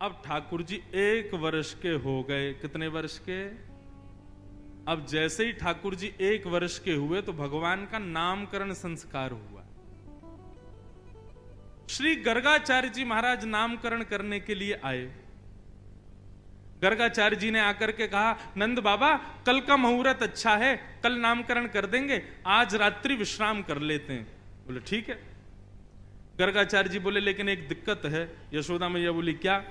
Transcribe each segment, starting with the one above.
अब ठाकुर जी 1 वर्ष के हो गए। कितने वर्ष के? अब जैसे ही ठाकुर जी 1 वर्ष के हुए तो भगवान का नामकरण संस्कार हुआ। श्री गर्गाचार्य जी महाराज नामकरण करने के लिए आए। गर्गाचार्य जी ने आकर के कहा, नंद बाबा कल का मुहूर्त अच्छा है, कल नामकरण कर देंगे, आज रात्रि विश्राम कर लेते हैं। बोले ठीक है। गर्गाचार्य जी बोले लेकिन एक दिक्कत है। यशोदा मैया बोली क्या?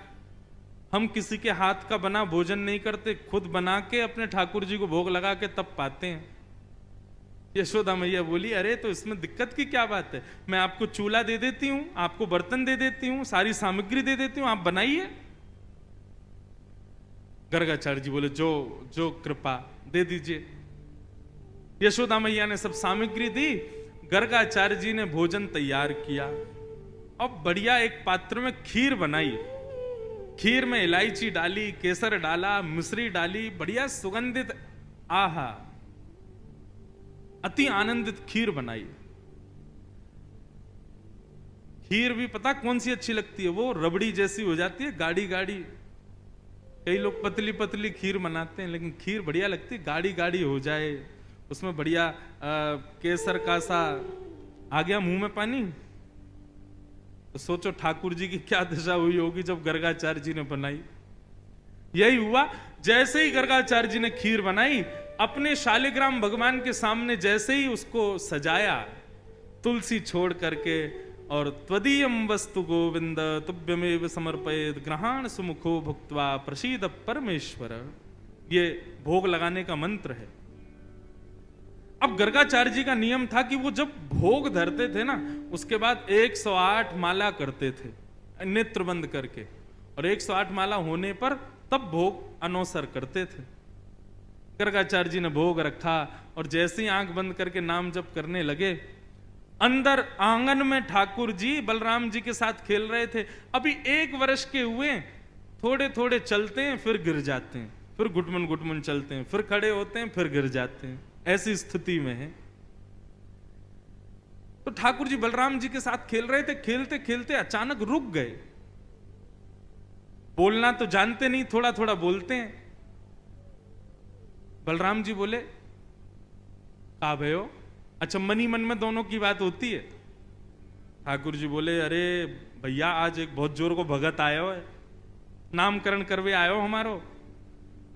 हम किसी के हाथ का बना भोजन नहीं करते, खुद बना के अपने ठाकुर जी को भोग लगा के तब पाते हैं। यशोदा मैया बोली अरे तो इसमें दिक्कत की क्या बात है, मैं आपको चूल्हा दे देती हूं, आपको बर्तन दे देती हूं, सारी सामग्री दे देती हूं, आप बनाइए। गर्गाचार्य जी बोले जो जो कृपा, दे दीजिए। यशोदा मैया ने सब सामग्री दी, गर्गाचार्य जी ने भोजन तैयार किया। अब बढ़िया एक पात्र में खीर बनाई। खीर में इलायची डाली, केसर डाला, मिश्री डाली, बढ़िया सुगंधित, आहा अति आनंदित खीर बनाई। खीर भी पता कौन सी अच्छी लगती है? वो रबड़ी जैसी हो जाती है, गाढ़ी गाढ़ी। कई लोग पतली पतली खीर बनाते हैं, लेकिन खीर बढ़िया लगती है, गाढ़ी गाढ़ी हो जाए, उसमें बढ़िया केसर का सा। आ गया मुंह में पानी। तो सोचो ठाकुर जी की क्या दशा हुई होगी जब गर्गाचार्य जी ने बनाई। यही हुआ, जैसे ही गर्गाचार्य जी ने खीर बनाई, अपने शालिग्राम भगवान के सामने जैसे ही उसको सजाया, तुलसी छोड़ करके, और त्वदीयम वस्तु गोविंद तुभ्यमेव समर्पयेत् ग्रहाण सुमुखो भुक्त्वा प्रसीद परमेश्वर, ये भोग लगाने का मंत्र है। अब गर्गाचार्य जी का नियम था कि वो जब भोग धरते थे ना, उसके बाद 108 माला करते थे नेत्र बंद करके, और 108 माला होने पर तब भोग अनौसर करते थे। गर्गाचार्य जी ने भोग रखा और जैसे ही आंख बंद करके नाम जप करने लगे, अंदर आंगन में ठाकुर जी बलराम जी के साथ खेल रहे थे। अभी 1 वर्ष के हुए, थोड़े थोड़े चलते हैं फिर गिर जाते हैं, फिर घुटमुन घुटमुन चलते हैं, फिर खड़े होते हैं, फिर गिर जाते हैं, ऐसी स्थिति में है। तो ठाकुर जी बलराम जी के साथ खेल रहे थे, खेलते खेलते अचानक रुक गए। बोलना तो जानते नहीं, थोड़ा थोड़ा बोलते हैं। बलराम जी बोले का भयो? अच्छा, मनी मन में दोनों की बात होती है। ठाकुर जी बोले अरे भैया आज एक बहुत जोर को भगत आयो है, नामकरण करवे आयो हमारो,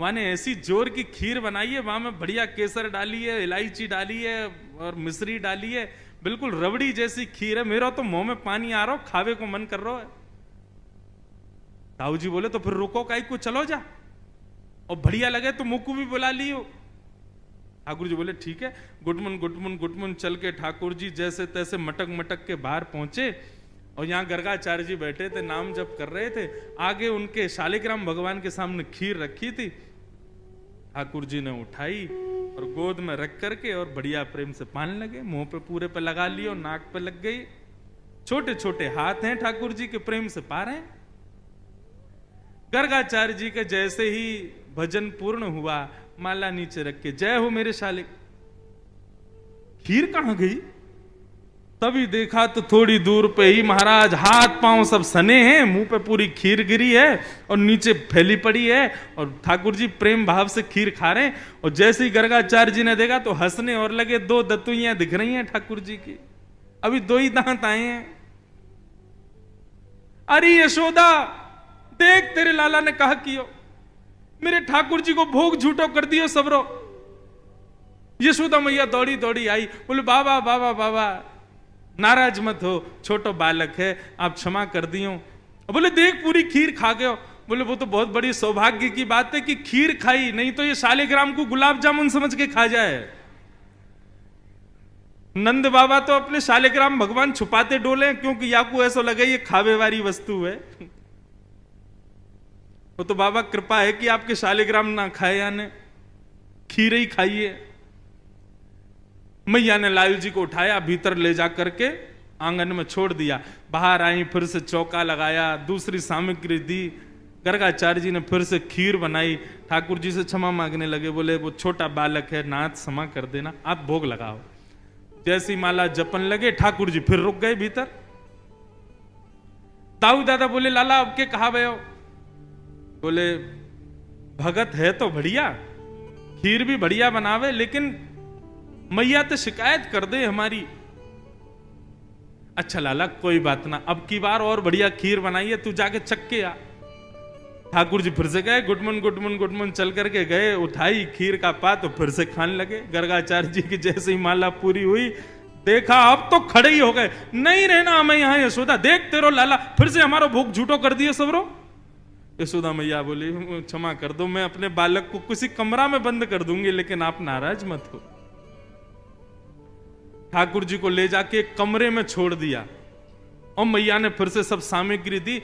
माने ऐसी जोर की खीर बनाई है, वहां में बढ़िया केसर डाली है, इलायची डाली है और मिश्री डाली है, बिल्कुल रबड़ी जैसी खीर है। मेरा तो मुंह में पानी आ रहा हो, खावे को मन कर रहा है। ताऊ जी बोले तो फिर रुको काई को, चलो जा, और बढ़िया लगे तो मुक्कू भी बुला लियो। ठाकुर जी बोले ठीक है। गुटमुन गुटमुन गुटमुन चल के ठाकुर जी जैसे तैसे मटक मटक के बाहर पहुंचे, और यहां गर्गाचार्य जी बैठे थे, नाम जप कर रहे थे। आगे उनके शालिग्राम भगवान के सामने खीर रखी थी। ठाकुर जी ने उठाई और गोद में रख करके और बढ़िया प्रेम से पान लगे, मुंह पे पूरे पे लगा लियो, नाक पे लग गई। छोटे छोटे हाथ हैं ठाकुर जी के, प्रेम से पा रहे हैं। गर्गाचार्य जी के जैसे ही भजन पूर्ण हुआ, माला नीचे रख के जय हो मेरे शालिक, खीर कहां गई? तभी देखा तो थोड़ी दूर पे ही महाराज हाथ पांव सब सने हैं, मुंह पे पूरी खीर गिरी है और नीचे फैली पड़ी है, और ठाकुर जी प्रेम भाव से खीर खा रहे हैं। और जैसे ही गर्गाचार्य जी ने देखा तो हंसने और लगे। 2 दतुइयां दिख रही हैं ठाकुर जी की, अभी 2 ही दांत आए हैं। अरे यशोदा देख, तेरे लाला ने कहा कियो, मेरे ठाकुर जी को भोग झूठो कर दियो सबरो। यशोदा मैया दौड़ी दौड़ी आई, बोले बाबा बाबा बाबा नाराज मत हो, छोटो बालक है, आप क्षमा कर दियो। बोले देख पूरी खीर खा गए हो। बोले वो तो बहुत बड़ी सौभाग्य की बात है कि खीर खाई, नहीं तो ये शालिग्राम को गुलाब जामुन समझ के खा जाए। नंद बाबा तो अपने शालिग्राम भगवान छुपाते डोले, क्योंकि याकू ऐसा लगे ये खावे वाली वस्तु है। वो तो बाबा कृपा है कि आपके शालिग्राम ना खाए, यानी खीर ही खाइए। मैया ने लाल जी को उठाया, भीतर ले जा करके आंगन में छोड़ दिया। बाहर आई, फिर से चौका लगाया, दूसरी सामग्री दी। गर्गाचार्य जी ने फिर से खीर बनाई, ठाकुर जी से क्षमा मांगने लगे। बोले वो छोटा बालक है, नाथ क्षमा कर देना, आप भोग लगाओ। जैसी माला जपन लगे, ठाकुर जी फिर रुक गए भीतर। ताऊ दादा बोले लाला अब के कहा भयो? बोले भगत है तो बढ़िया, खीर भी बढ़िया बनावे, लेकिन मैया तो शिकायत कर दे हमारी। अच्छा लाला कोई बात ना, अब की बार और बढ़िया खीर बनाइए, तू जाके चख के आ। ठाकुर जी फिर से गए, गुडमन गुडमन गुडमन चल करके गए, उठाई खीर का पात तो फिर से खाने लगे। गर्गाचार्य जी की जैसे ही माला पूरी हुई, देखा अब तो खड़े ही हो गए, नहीं रहना हमें यहाँ यशोदा, देख तेरो लाला फिर से हमारा भूख झूठो कर दिए सबरो। यशोदा मैया बोली क्षमा कर दो, मैं अपने बालक को किसी कमरा में बंद कर दूंगी, लेकिन आप नाराज मत हो। ठाकुर जी को ले जाके एक कमरे में छोड़ दिया और मैया ने फिर से सब सामग्री दी।